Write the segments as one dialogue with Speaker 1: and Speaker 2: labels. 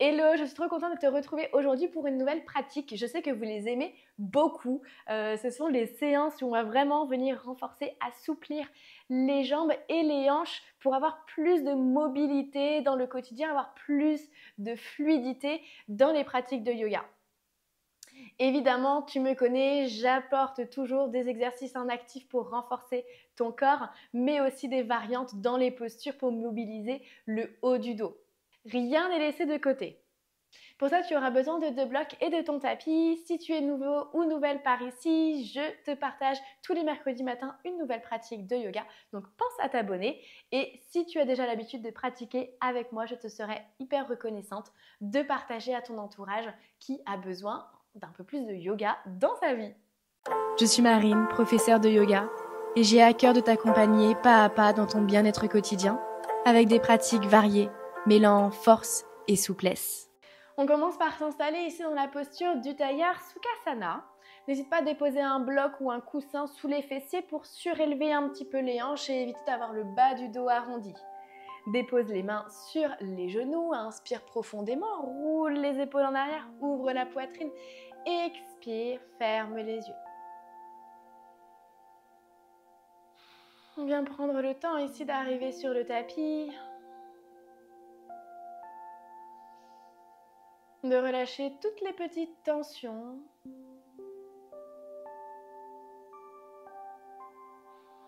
Speaker 1: Hello, je suis trop contente de te retrouver aujourd'hui pour une nouvelle pratique. Je sais que vous les aimez beaucoup. Ce sont des séances où on va vraiment venir renforcer, assouplir les jambes et les hanches pour avoir plus de mobilité dans le quotidien, avoir plus de fluidité dans les pratiques de yoga. Évidemment, tu me connais, j'apporte toujours des exercices en actif pour renforcer ton corps, mais aussi des variantes dans les postures pour mobiliser le haut du dos. Rien n'est laissé de côté. Pour ça, tu auras besoin de 2 blocs et de ton tapis. Si tu es nouveau ou nouvelle par ici, je te partage tous les mercredis matins une nouvelle pratique de yoga. Donc pense à t'abonner. Et si tu as déjà l'habitude de pratiquer avec moi, je te serai hyper reconnaissante de partager à ton entourage qui a besoin d'un peu plus de yoga dans sa vie.
Speaker 2: Je suis Marine, professeure de yoga, et j'ai à cœur de t'accompagner pas à pas dans ton bien-être quotidien, avec des pratiques variées, mêlant force et souplesse.
Speaker 1: On commence par s'installer ici dans la posture du tailleur Sukhasana. N'hésite pas à déposer un bloc ou un coussin sous les fessiers pour surélever un petit peu les hanches et éviter d'avoir le bas du dos arrondi. Dépose les mains sur les genoux, inspire profondément, roule les épaules en arrière, ouvre la poitrine, expire, ferme les yeux. On vient prendre le temps ici d'arriver sur le tapis, de relâcher toutes les petites tensions,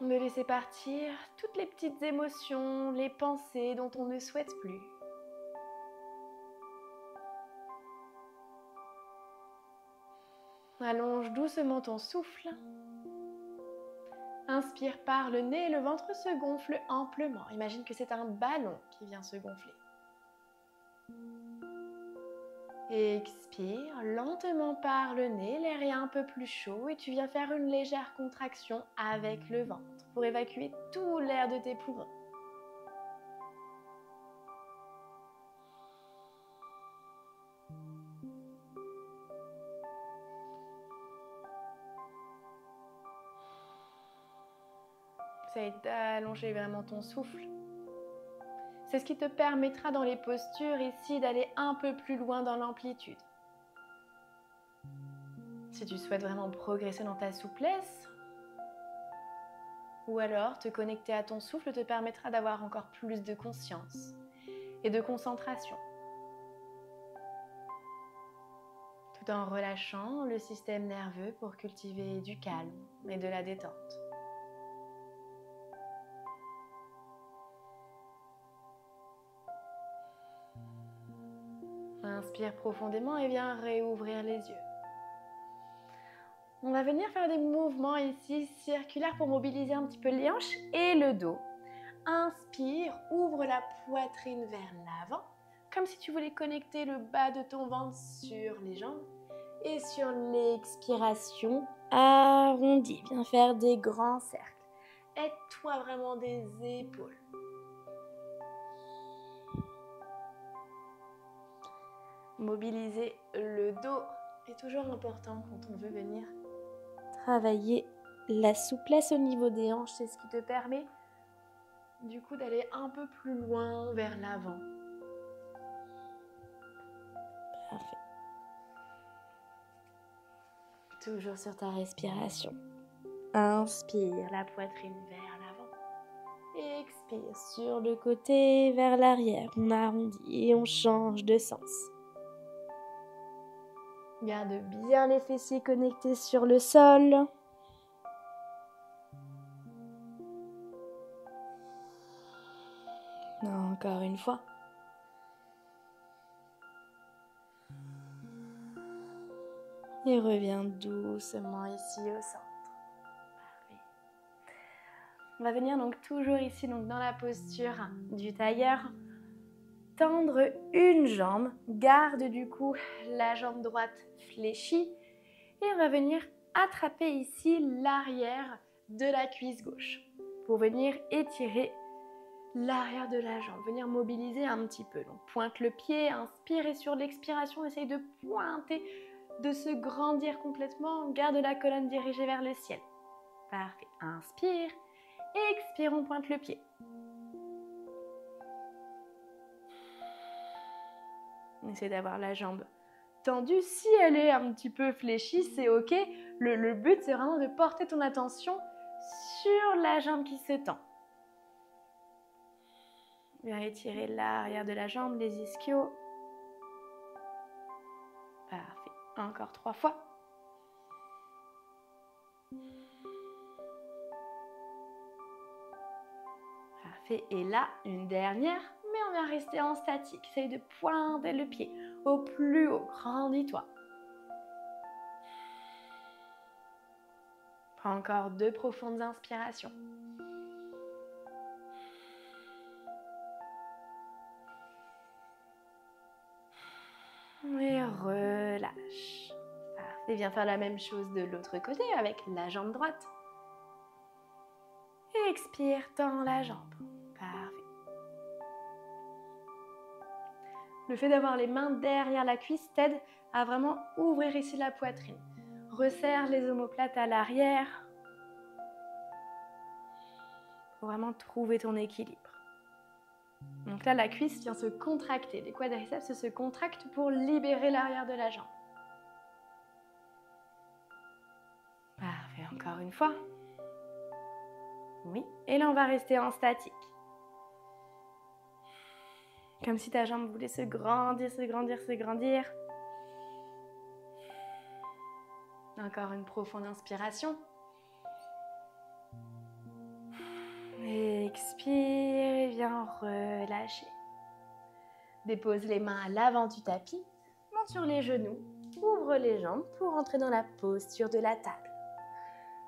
Speaker 1: de laisser partir toutes les petites émotions, les pensées dont on ne souhaite plus. Allonge doucement ton souffle. Inspire par le nez, le ventre se gonfle amplement. Imagine que c'est un ballon qui vient se gonfler. Expire lentement par le nez, l'air est un peu plus chaud et tu viens faire une légère contraction avec le ventre pour évacuer tout l'air de tes poumons. Essaye d'allonger vraiment ton souffle. C'est ce qui te permettra dans les postures ici d'aller un peu plus loin dans l'amplitude. Si tu souhaites vraiment progresser dans ta souplesse, ou alors te connecter à ton souffle te permettra d'avoir encore plus de conscience et de concentration. Tout en relâchant le système nerveux pour cultiver du calme et de la détente. Inspire profondément et viens réouvrir les yeux. On va venir faire des mouvements ici circulaires pour mobiliser un petit peu les hanches et le dos. Inspire, ouvre la poitrine vers l'avant, comme si tu voulais connecter le bas de ton ventre sur les jambes. Et sur l'expiration, arrondis. Viens faire des grands cercles. Aide-toi vraiment des épaules. Mobiliser le dos est toujours important quand on veut venir travailler la souplesse au niveau des hanches. C'est ce qui te permet du coup d'aller un peu plus loin vers l'avant. Parfait. Toujours sur ta respiration. Inspire la poitrine vers l'avant. Expire sur le côté vers l'arrière. On arrondit et on change de sens. Garde bien les fessiers connectés sur le sol. Encore une fois. Et reviens doucement ici au centre. Parfait. On va venir donc toujours ici donc dans la posture du tailleur. Tendre une jambe, garde du coup la jambe droite fléchie et on va venir attraper ici l'arrière de la cuisse gauche pour venir étirer l'arrière de la jambe, venir mobiliser un petit peu. Donc pointe le pied, inspire et sur l'expiration, essaye de pointer, de se grandir complètement, garde la colonne dirigée vers le ciel. Parfait, inspire, expire, on pointe le pied. Essayez d'avoir la jambe tendue. Si elle est un petit peu fléchie, c'est ok. Le but, c'est vraiment de porter ton attention sur la jambe qui se tend. Bien étirer l'arrière de la jambe, les ischios. Parfait. Encore 3 fois. Parfait. Et là, une dernière, mais on va rester en statique. Essaye de pointer le pied au plus haut. Grandis-toi. Prends encore 2 profondes inspirations. Et relâche. Parfait. Viens faire la même chose de l'autre côté avec la jambe droite. Et expire, tends la jambe. Parfait. Le fait d'avoir les mains derrière la cuisse t'aide à vraiment ouvrir ici la poitrine. Resserre les omoplates à l'arrière pour vraiment trouver ton équilibre. Donc là, la cuisse vient se contracter. Les quadriceps se contractent pour libérer l'arrière de la jambe. Parfait, encore une fois. Oui, et là, on va rester en statique. Comme si ta jambe voulait se grandir, se grandir, se grandir. Encore une profonde inspiration. Expire et viens relâcher. Dépose les mains à l'avant du tapis, monte sur les genoux, ouvre les jambes pour entrer dans la posture de la table.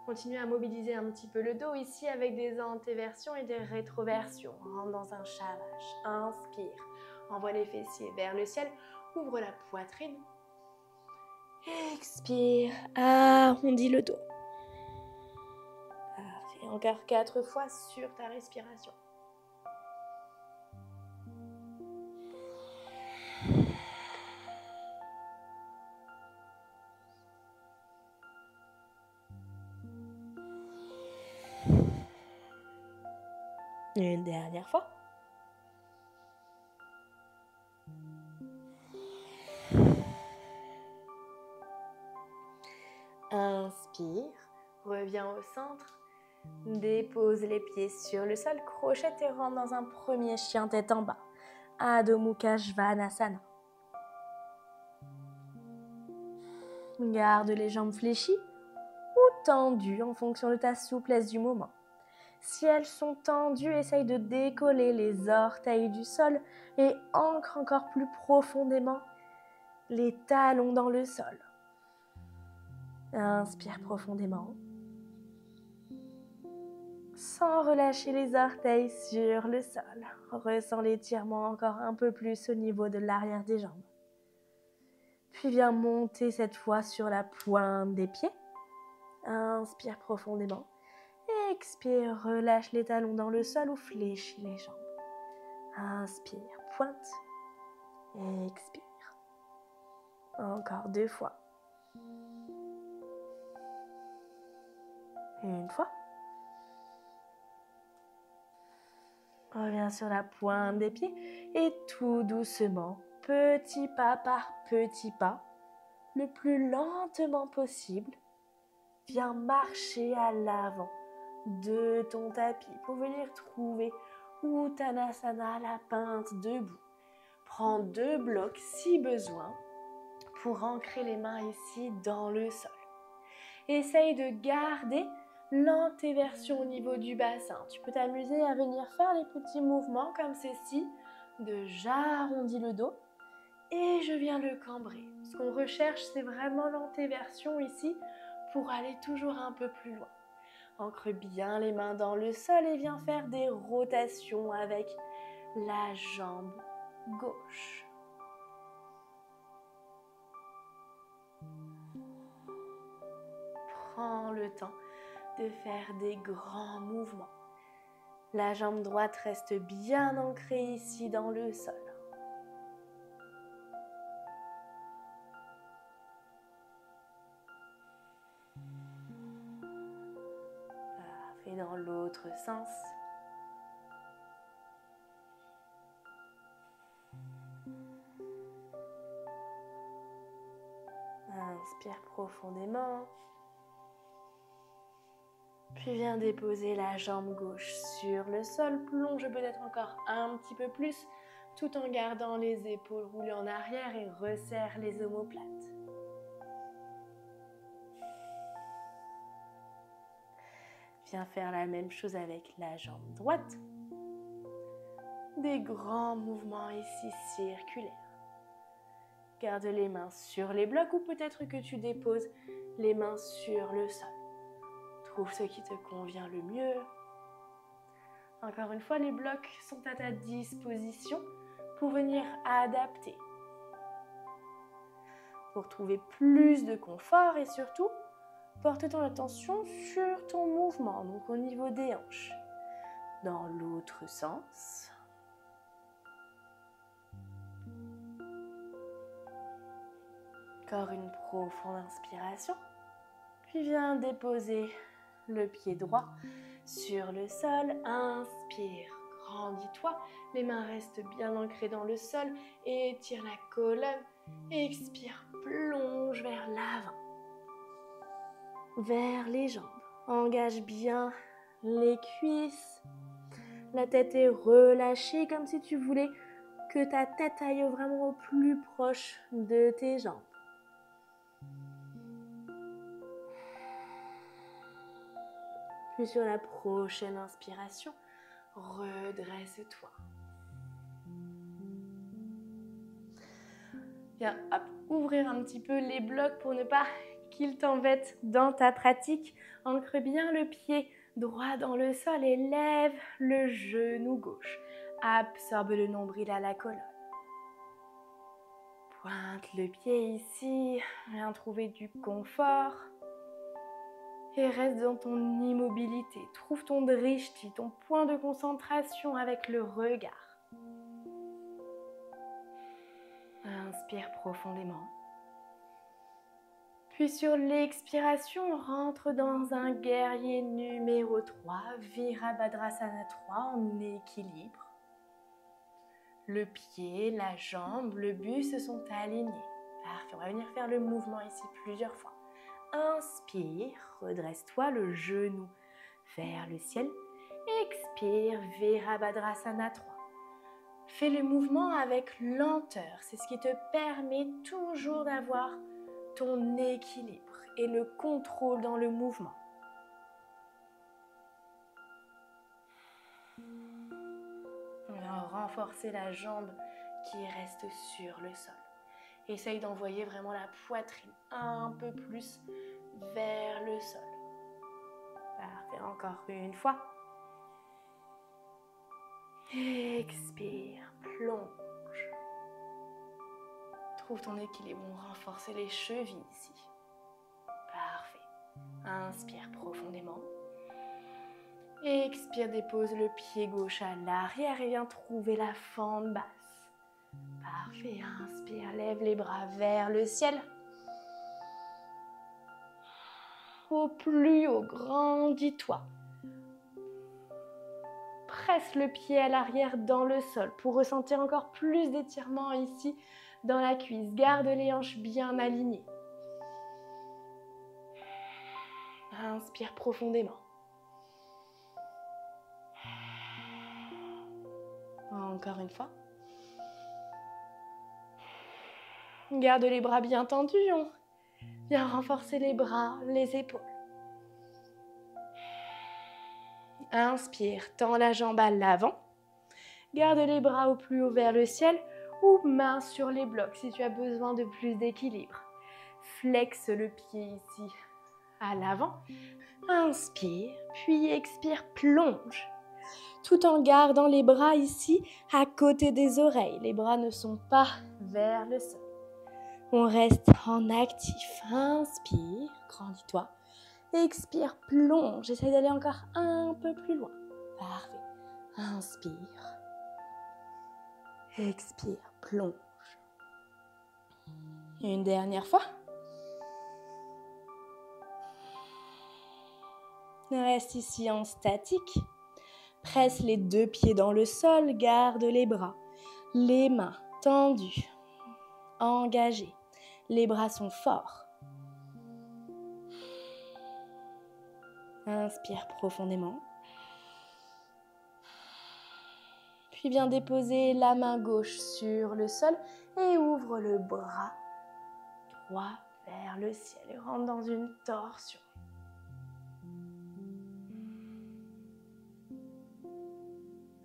Speaker 1: Continue à mobiliser un petit peu le dos ici avec des antéversions et des rétroversions. Rentre dans un chat vache. Inspire. Envoie les fessiers vers le ciel. Ouvre la poitrine. Expire. Arrondis le dos. Parfait. Encore 4 fois sur ta respiration. Une dernière fois. Inspire, reviens au centre, dépose les pieds sur le sol, crochette et rentre dans un premier chien tête en bas, Adho Mukha Svanasana. Garde les jambes fléchies ou tendues en fonction de ta souplesse du moment. Si elles sont tendues, essaye de décoller les orteils du sol et ancre encore plus profondément les talons dans le sol. Inspire profondément, sans relâcher les orteils sur le sol. Ressens l'étirement encore un peu plus au niveau de l'arrière des jambes. Puis viens monter cette fois sur la pointe des pieds. Inspire profondément. Expire, relâche les talons dans le sol ou fléchis les jambes. Inspire, pointe. Expire. Encore 2 fois. Une fois. Reviens sur la pointe des pieds et tout doucement, petit pas par petit pas, le plus lentement possible, viens marcher à l'avant de ton tapis pour venir trouver Uttanasana, la pinte debout. Prends 2 blocs si besoin pour ancrer les mains ici dans le sol. Essaye de garder l'antéversion au niveau du bassin. Tu peux t'amuser à venir faire les petits mouvements comme ceci, de j'arrondis le dos et je viens le cambrer. Ce qu'on recherche, c'est vraiment l'antéversion ici pour aller toujours un peu plus loin. Ancre bien les mains dans le sol et viens faire des rotations avec la jambe gauche. Prends le temps de faire des grands mouvements. La jambe droite reste bien ancrée ici dans le sol. Parfait, dans l'autre sens. Inspire profondément. Puis viens déposer la jambe gauche sur le sol. Plonge peut-être encore un petit peu plus, tout en gardant les épaules roulées en arrière et resserre les omoplates. Viens faire la même chose avec la jambe droite. Des grands mouvements ici circulaires. Garde les mains sur les blocs ou peut-être que tu déposes les mains sur le sol. Trouve ce qui te convient le mieux. Encore une fois, les blocs sont à ta disposition pour venir adapter. Pour trouver plus de confort et surtout, porte ton attention sur ton mouvement, donc au niveau des hanches. Dans l'autre sens. Encore une profonde inspiration. Puis viens déposer le pied droit sur le sol. Inspire, grandis-toi. Les mains restent bien ancrées dans le sol. Étire la colonne. Expire, plonge vers l'avant. Vers les jambes. Engage bien les cuisses. La tête est relâchée comme si tu voulais que ta tête aille vraiment au plus proche de tes jambes. Puis sur la prochaine inspiration, redresse-toi. Viens, hop, ouvrir un petit peu les blocs pour ne pas qu'ils t'embêtent dans ta pratique. Ancre bien le pied droit dans le sol et lève le genou gauche. Absorbe le nombril à la colonne. Pointe le pied ici, viens trouver du confort. Et reste dans ton immobilité. Trouve ton drishti, ton point de concentration avec le regard. Inspire profondément. Puis sur l'expiration, rentre dans un guerrier numéro 3, Virabhadrasana 3 en équilibre. Le pied, la jambe, le buste sont alignés. Parfait, on va venir faire le mouvement ici plusieurs fois. Inspire, redresse-toi le genou vers le ciel. Expire, Virabhadrasana 3. Fais le mouvement avec lenteur. C'est ce qui te permet toujours d'avoir ton équilibre et le contrôle dans le mouvement. On va renforcer la jambe qui reste sur le sol. Essaye d'envoyer vraiment la poitrine un peu plus vers le sol. Parfait, encore une fois. Expire, plonge. Trouve ton équilibre, on renforce les chevilles ici. Parfait. Inspire profondément. Expire, dépose le pied gauche à l'arrière et viens trouver la fente basse. Parfait, inspire, lève les bras vers le ciel. Au plus haut, grandis-toi. Presse le pied à l'arrière dans le sol pour ressentir encore plus d'étirement ici dans la cuisse. Garde les hanches bien alignées. Inspire profondément. Encore une fois. Garde les bras bien tendus. Viens renforcer les bras, les épaules. Inspire, tends la jambe à l'avant. Garde les bras au plus haut vers le ciel ou main sur les blocs si tu as besoin de plus d'équilibre. Flexe le pied ici à l'avant. Inspire, puis expire, plonge. Tout en gardant les bras ici à côté des oreilles. Les bras ne sont pas vers le sol. On reste en actif. Inspire, grandis-toi. Expire, plonge. Essaye d'aller encore un peu plus loin. Parfait. Inspire. Expire, plonge. Une dernière fois. Reste ici en statique. Presse les deux pieds dans le sol. Garde les bras. Les mains tendues. Engagées. Les bras sont forts.
Speaker 2: Inspire profondément. Puis viens déposer la main gauche sur le sol et ouvre le bras droit vers le ciel et rentre dans une torsion.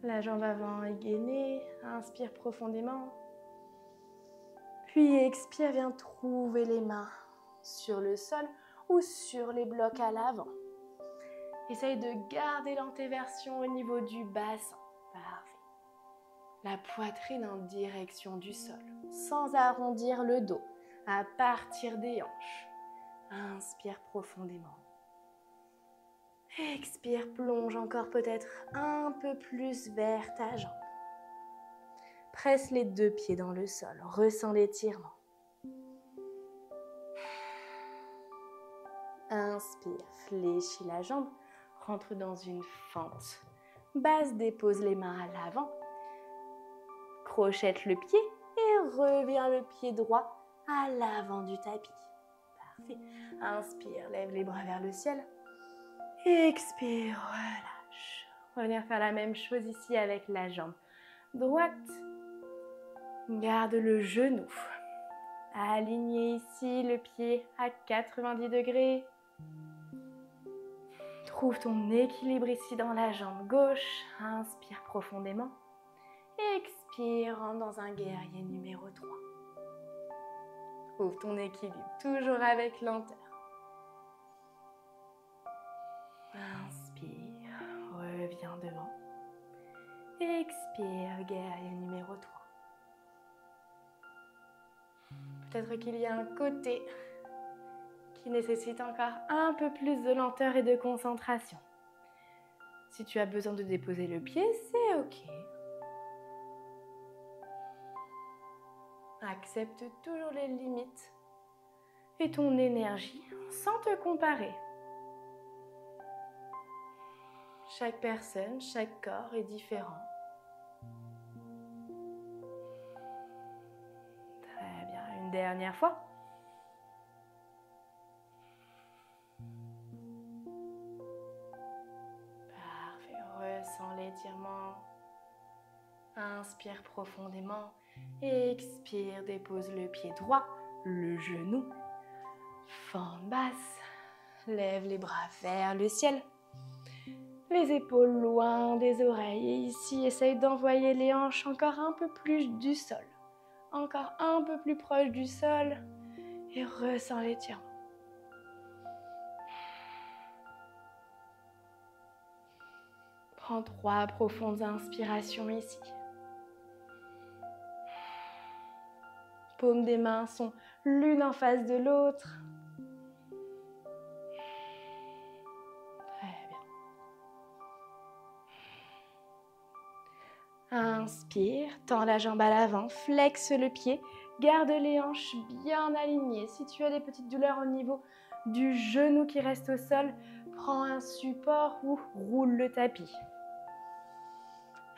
Speaker 2: La jambe avant est gainée, inspire profondément. Puis expire, viens trouver les mains sur le sol ou sur les blocs à l'avant. Essaye de garder l'antéversion au niveau du bassin. Parfait. La poitrine en direction du sol, sans arrondir le dos, à partir des hanches. Inspire profondément. Expire, plonge encore peut-être un peu plus vers ta jambe. Presse les deux pieds dans le sol, ressens l'étirement. Inspire, fléchis la jambe, rentre dans une fente basse, dépose les mains à l'avant, crochette le pied et reviens le pied droit à l'avant du tapis. Parfait. Inspire, lève les bras vers le ciel. Expire, relâche. Revenir faire la même chose ici avec la jambe droite. Garde le genou. Aligné ici, le pied à 90 degrés. Trouve ton équilibre ici dans la jambe gauche. Inspire profondément. Expire, rentre dans un guerrier numéro 3. Trouve ton équilibre, toujours avec lenteur. Inspire, reviens devant. Expire, guerrier numéro 3. Peut-être qu'il y a un côté qui nécessite encore un peu plus de lenteur et de concentration. Si tu as besoin de déposer le pied, c'est ok. Accepte toujours les limites et ton énergie sans te comparer. Chaque personne, chaque corps est différent. Très bien, une dernière fois. Parfait, ressens l'étirement. Inspire profondément. Expire, dépose le pied droit, le genou. Fente basse. Lève les bras vers le ciel. Les épaules loin des oreilles. Et ici, essaye d'envoyer les hanches encore un peu plus du sol. Encore un peu plus proche du sol. Et ressens l'étirement. Prends 3 profondes inspirations ici. Paumes des mains sont l'une en face de l'autre. Très bien. Inspire, tends la jambe à l'avant, flexe le pied, garde les hanches bien alignées. Si tu as des petites douleurs au niveau du genou qui reste au sol, prends un support ou roule le tapis.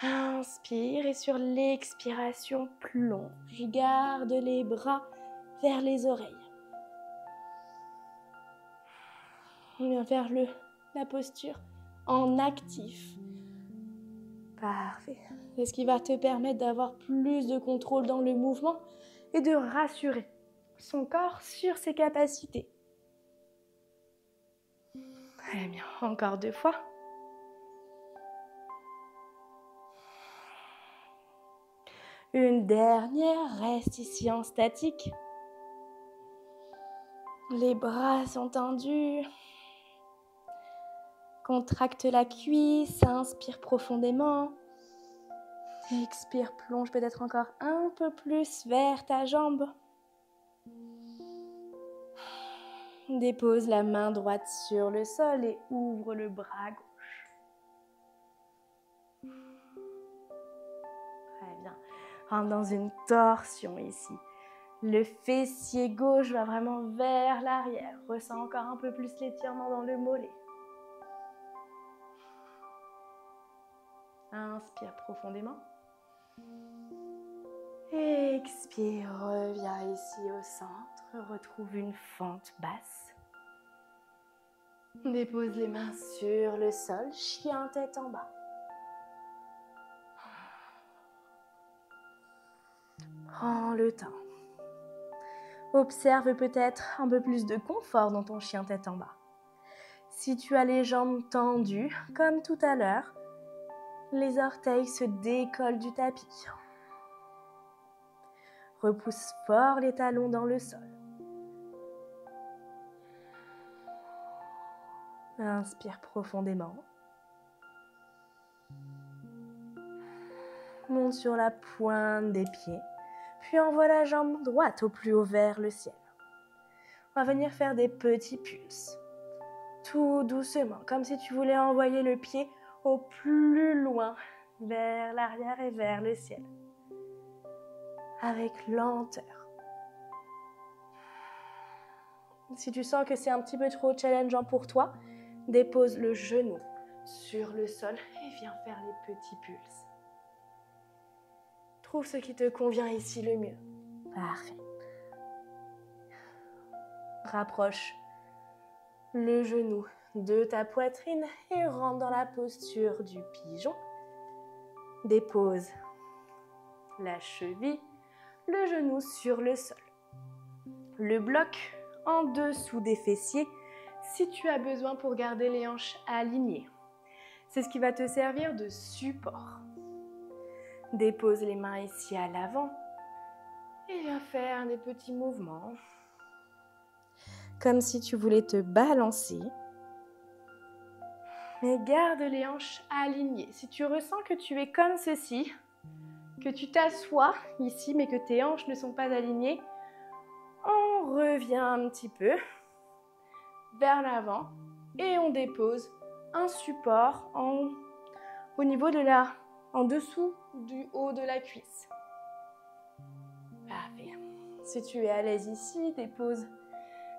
Speaker 2: Inspire et sur l'expiration, plonge. Garde les bras vers les oreilles. On vient faire la posture en actif. Parfait. C'est ce qui va te permettre d'avoir plus de contrôle dans le mouvement et de rassurer son corps sur ses capacités. Très bien, encore 2 fois. Une dernière, reste ici en statique. Les bras sont tendus. Contracte la cuisse, inspire profondément. Expire, plonge peut-être encore un peu plus vers ta jambe. Dépose la main droite sur le sol et ouvre le bras gauche. Très bien. Rentre dans une torsion ici. Le fessier gauche va vraiment vers l'arrière. Ressens encore un peu plus l'étirement dans le mollet. Inspire profondément. Expire, reviens ici au centre. Retrouve une fente basse. Dépose les mains sur le sol, chien tête en bas. Prends le temps. Observe peut-être un peu plus de confort dans ton chien tête en bas. Si tu as les jambes tendues, comme tout à l'heure, les orteils se décollent du tapis. Repousse fort les talons dans le sol. Inspire profondément. Monte sur la pointe des pieds, puis envoie la jambe droite au plus haut vers le ciel. On va venir faire des petits pulses. Tout doucement, comme si tu voulais envoyer le pied au plus loin, vers l'arrière et vers le ciel. Avec lenteur. Si tu sens que c'est un petit peu trop challengeant pour toi, dépose le genou sur le sol et viens faire les petits pulses. Trouve ce qui te convient ici le mieux. Parfait. Rapproche le genou de ta poitrine et rentre dans la posture du pigeon. Dépose la cheville, le genou sur le sol. Le bloc en dessous des fessiers si tu as besoin pour garder les hanches alignées. C'est ce qui va te servir de support. Dépose les mains ici à l'avant et viens faire des petits mouvements. Comme si tu voulais te balancer. Mais garde les hanches alignées. Si tu ressens que tu es comme ceci, que tu t'assois ici mais que tes hanches ne sont pas alignées, on revient un petit peu vers l'avant et on dépose un support au niveau en dessous du haut de la cuisse. Parfait. Si tu es à l'aise ici, dépose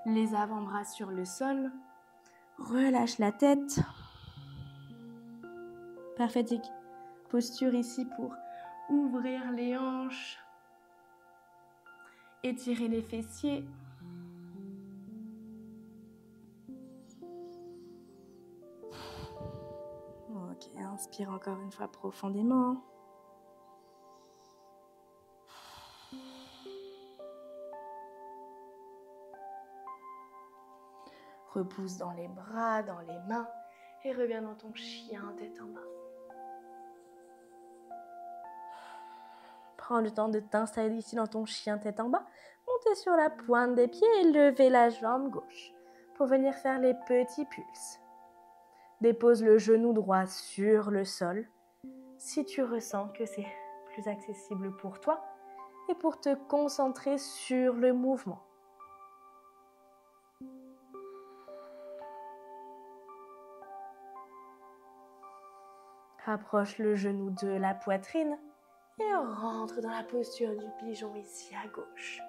Speaker 2: les avant-bras sur le sol. Relâche la tête. Parfaite posture ici pour ouvrir les hanches. Étirer les fessiers. Ok, inspire encore une fois profondément. Repousse dans les bras, dans les mains et reviens dans ton chien tête en bas. Prends le temps de t'installer ici dans ton chien tête en bas. Montez sur la pointe des pieds et levez la jambe gauche pour venir faire les petits pulses. Dépose le genou droit sur le sol si tu ressens que c'est plus accessible pour toi et pour te concentrer sur le mouvement. Rapproche le genou de la poitrine et rentre dans la posture du pigeon ici à gauche.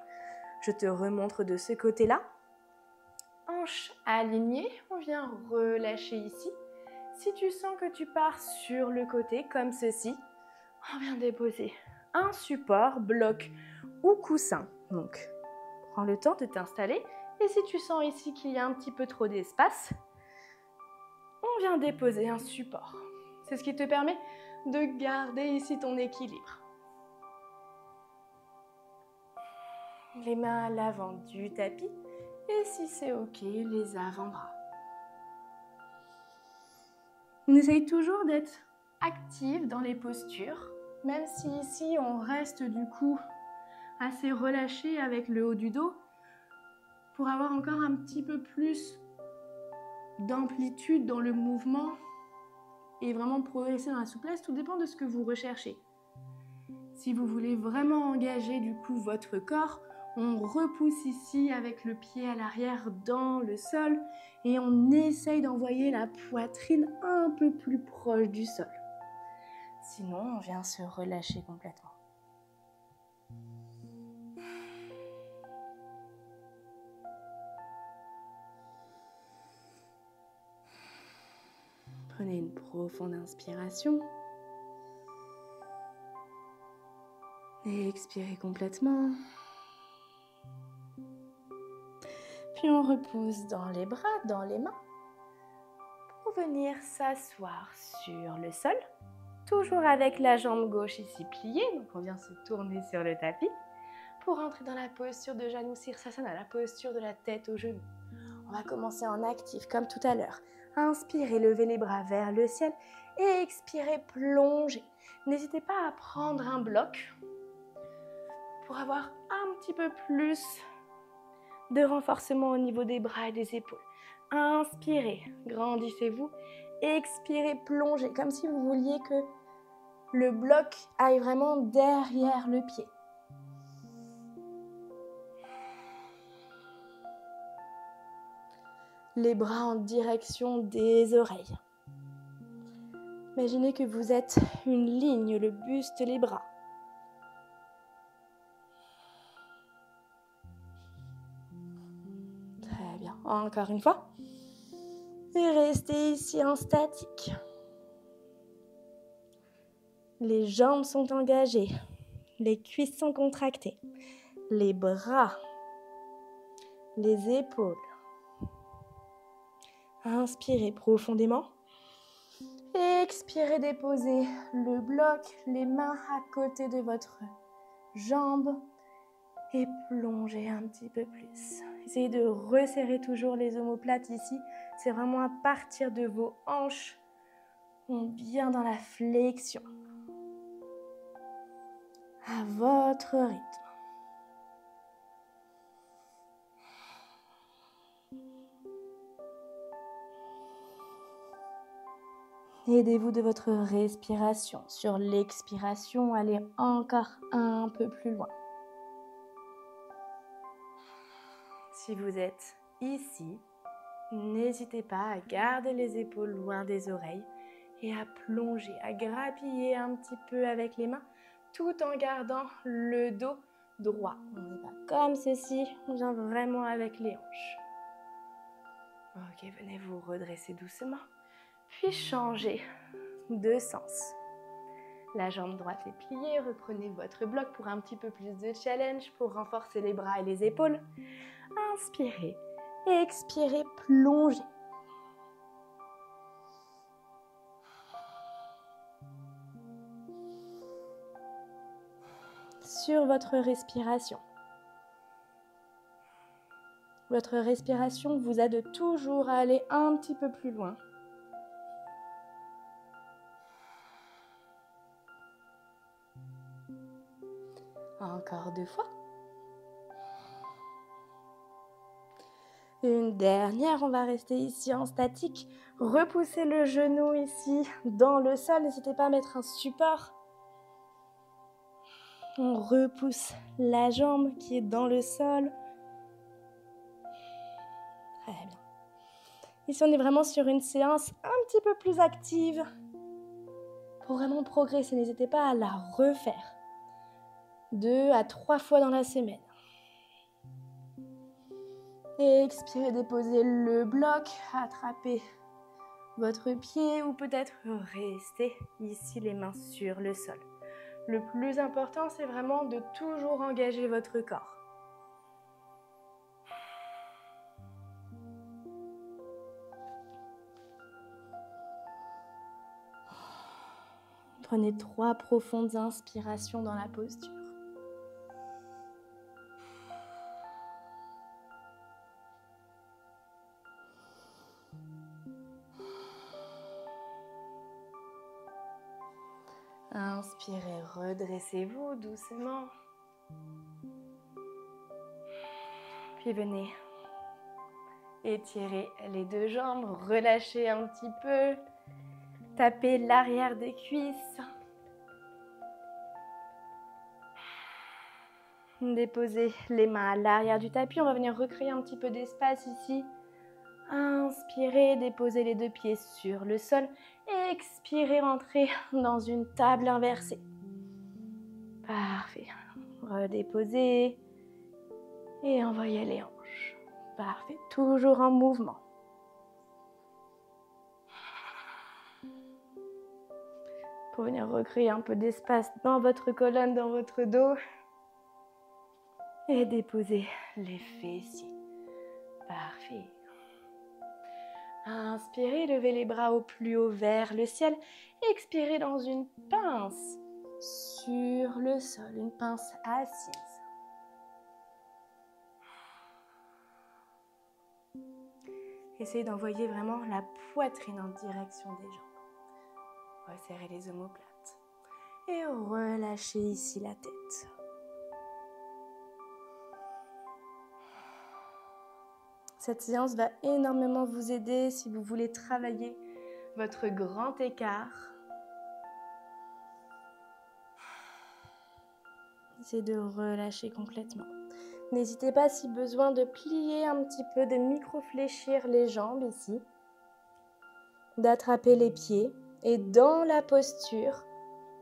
Speaker 2: Je te remontre de ce côté-là. Hanches alignées, on vient relâcher ici. Si tu sens que tu pars sur le côté comme ceci, on vient déposer un support, bloc ou coussin. Donc, prends le temps de t'installer. Et si tu sens ici qu'il y a un petit peu trop d'espace, on vient déposer un support. C'est ce qui te permet de garder ici ton équilibre. Les mains à l'avant du tapis et si c'est ok, les avant-bras. On essaye toujours d'être active dans les postures, même si ici on reste du coup assez relâché avec le haut du dos pour avoir encore un petit peu plus d'amplitude dans le mouvement et vraiment progresser dans la souplesse. Tout dépend de ce que vous recherchez. Si vous voulez vraiment engager du coup votre corps, on repousse ici avec le pied à l'arrière dans le sol et on essaye d'envoyer la poitrine un peu plus proche du sol. Sinon, on vient se relâcher complètement. Prenez une profonde inspiration. Et expirez complètement. Puis on repousse dans les bras, dans les mains. venir s'asseoir sur le sol, toujours avec la jambe gauche ici pliée, donc on vient se tourner sur le tapis pour entrer dans la posture de Janu Sirsasana, la posture de la tête aux genoux. On va commencer en actif comme tout à l'heure. Inspirez, levez les bras vers le ciel et expirez, plongez. N'hésitez pas à prendre un bloc pour avoir un petit peu plus de renforcement au niveau des bras et des épaules. Inspirez, grandissez-vous. Expirez, plongez, comme si vous vouliez que le bloc aille vraiment derrière le pied. Les bras en direction des oreilles. Imaginez que vous êtes une ligne, le buste, les bras. Très bien. Encore une fois. Et restez ici en statique. Les jambes sont engagées. Les cuisses sont contractées. Les bras. Les épaules. Inspirez profondément. Expirez, déposez le bloc, les mains à côté de votre jambe et plongez un petit peu plus. Essayez de resserrer toujours les omoplates ici. C'est vraiment à partir de vos hanches. On vient dans la flexion. À votre rythme. Aidez-vous de votre respiration. Sur l'expiration, allez encore un peu plus loin. Si vous êtes ici, n'hésitez pas à garder les épaules loin des oreilles et à plonger, à grappiller un petit peu avec les mains, tout en gardant le dos droit. On n'est pas comme ceci, on vient vraiment avec les hanches. Ok, venez vous redresser doucement. Puis changez de sens. La jambe droite est pliée, reprenez votre bloc pour un petit peu plus de challenge, pour renforcer les bras et les épaules. Inspirez, expirez, plongez. Sur votre respiration. Votre respiration vous aide toujours à aller un petit peu plus loin. Encore 2 fois. Une dernière, on va rester ici en statique. Repoussez le genou ici dans le sol. N'hésitez pas à mettre un support. On repousse la jambe qui est dans le sol. Très bien. Ici, on est vraiment sur une séance un petit peu plus active. Pour vraiment progresser, n'hésitez pas à la refaire. 2 à 3 fois dans la semaine. Expirez, déposez le bloc, attrapez votre pied ou peut-être restez ici les mains sur le sol. Le plus important, c'est vraiment de toujours engager votre corps. Prenez 3 profondes inspirations dans la posture. Inspirez, redressez-vous doucement. Puis venez étirer les 2 jambes, relâchez un petit peu. Tapez l'arrière des cuisses. Déposez les mains à l'arrière du tapis. On va venir recréer un petit peu d'espace ici. Inspirez, déposez les 2 pieds sur le sol. Expirez, entrez dans une table inversée. Parfait. Redéposez et envoyez les hanches. Parfait. Toujours en mouvement. Pour venir recréer un peu d'espace dans votre colonne, dans votre dos. Et déposez les fessiers. Parfait. Inspirez, levez les bras au plus haut vers le ciel. Expirez dans une pince sur le sol, une pince assise. Essayez d'envoyer vraiment la poitrine en direction des jambes. Resserrez les omoplates. Et relâchez ici la tête. Cette séance va énormément vous aider si vous voulez travailler votre grand écart. Essayez de relâcher complètement. N'hésitez pas si besoin de plier un petit peu, de micro-fléchir les jambes ici. D'attraper les pieds et dans la posture,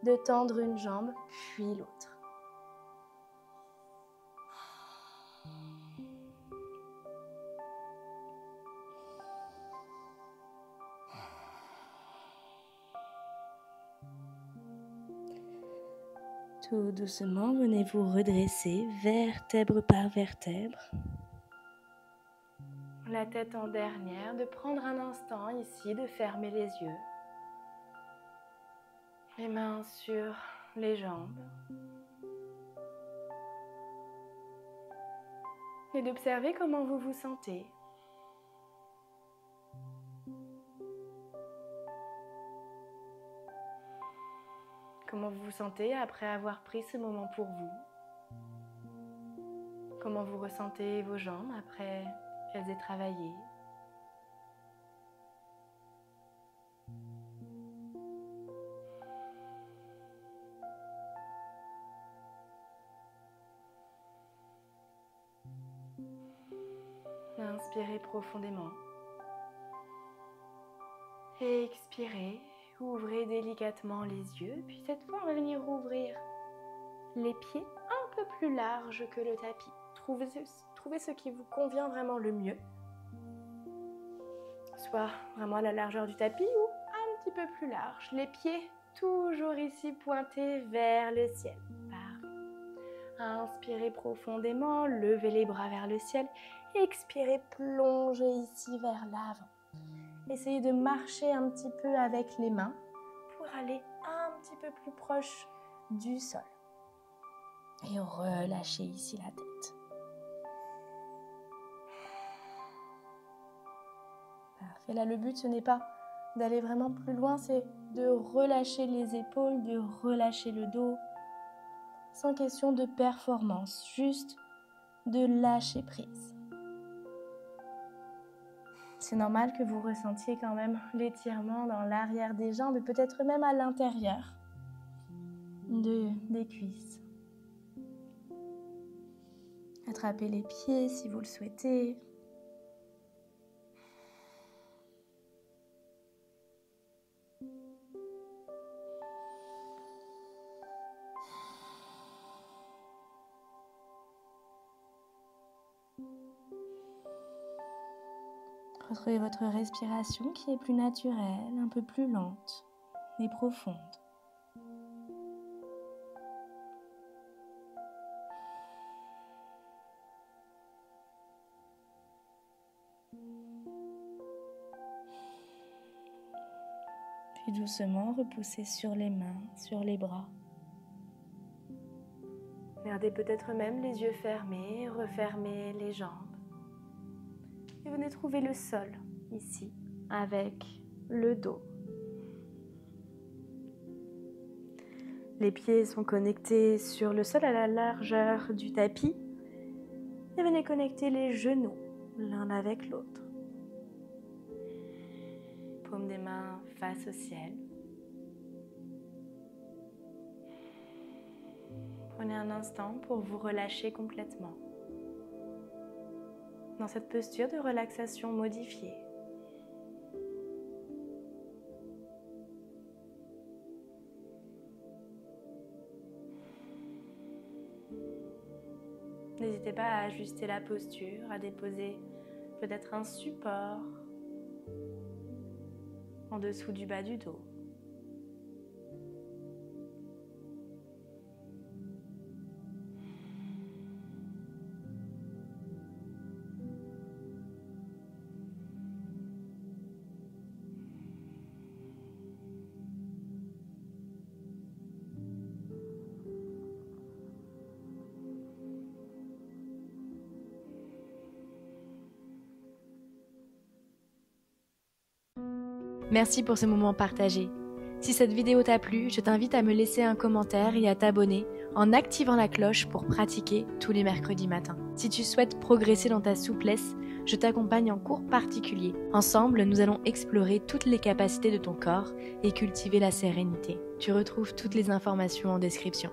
Speaker 2: de tendre une jambe puis l'autre. Tout doucement, venez vous redresser, vertèbre par vertèbre. La tête en dernière, de prendre un instant ici, de fermer les yeux. Les mains sur les jambes. Et d'observer comment vous vous sentez. Comment vous vous sentez après avoir pris ce moment pour vous? Comment vous ressentez vos jambes après qu'elles aient travaillé? Inspirez profondément. Et expirez. Ouvrez délicatement les yeux. Puis cette fois, on va venir ouvrir les pieds un peu plus larges que le tapis. Trouvez ce qui vous convient vraiment le mieux. Soit vraiment à la largeur du tapis ou un petit peu plus large. Les pieds toujours ici pointés vers le ciel. Parfait. Inspirez profondément, levez les bras vers le ciel. Expirez, plongez ici vers l'avant. Essayez de marcher un petit peu avec les mains pour aller un petit peu plus proche du sol. Et relâchez ici la tête. Parfait. Là, le but, ce n'est pas d'aller vraiment plus loin, c'est de relâcher les épaules, de relâcher le dos, sans question de performance, juste de lâcher prise. C'est normal que vous ressentiez quand même l'étirement dans l'arrière des jambes et peut-être même à l'intérieur des cuisses. Attrapez les pieds si vous le souhaitez. Retrouvez votre respiration qui est plus naturelle, un peu plus lente et profonde. Puis doucement, repoussez sur les mains, sur les bras. Gardez peut-être même les yeux fermés, refermez les jambes. Et venez trouver le sol, ici, avec le dos. Les pieds sont connectés sur le sol à la largeur du tapis. Et venez connecter les genoux, l'un avec l'autre. Paume des mains face au ciel. Prenez un instant pour vous relâcher complètement. Dans cette posture de relaxation modifiée. N'hésitez pas à ajuster la posture, à déposer peut-être un support en dessous du bas du dos.
Speaker 1: Merci pour ce moment partagé. Si cette vidéo t'a plu, je t'invite à me laisser un commentaire et à t'abonner en activant la cloche pour pratiquer tous les mercredis matins. Si tu souhaites progresser dans ta souplesse, je t'accompagne en cours particulier. Ensemble, nous allons explorer toutes les capacités de ton corps et cultiver la sérénité. Tu retrouves toutes les informations en description.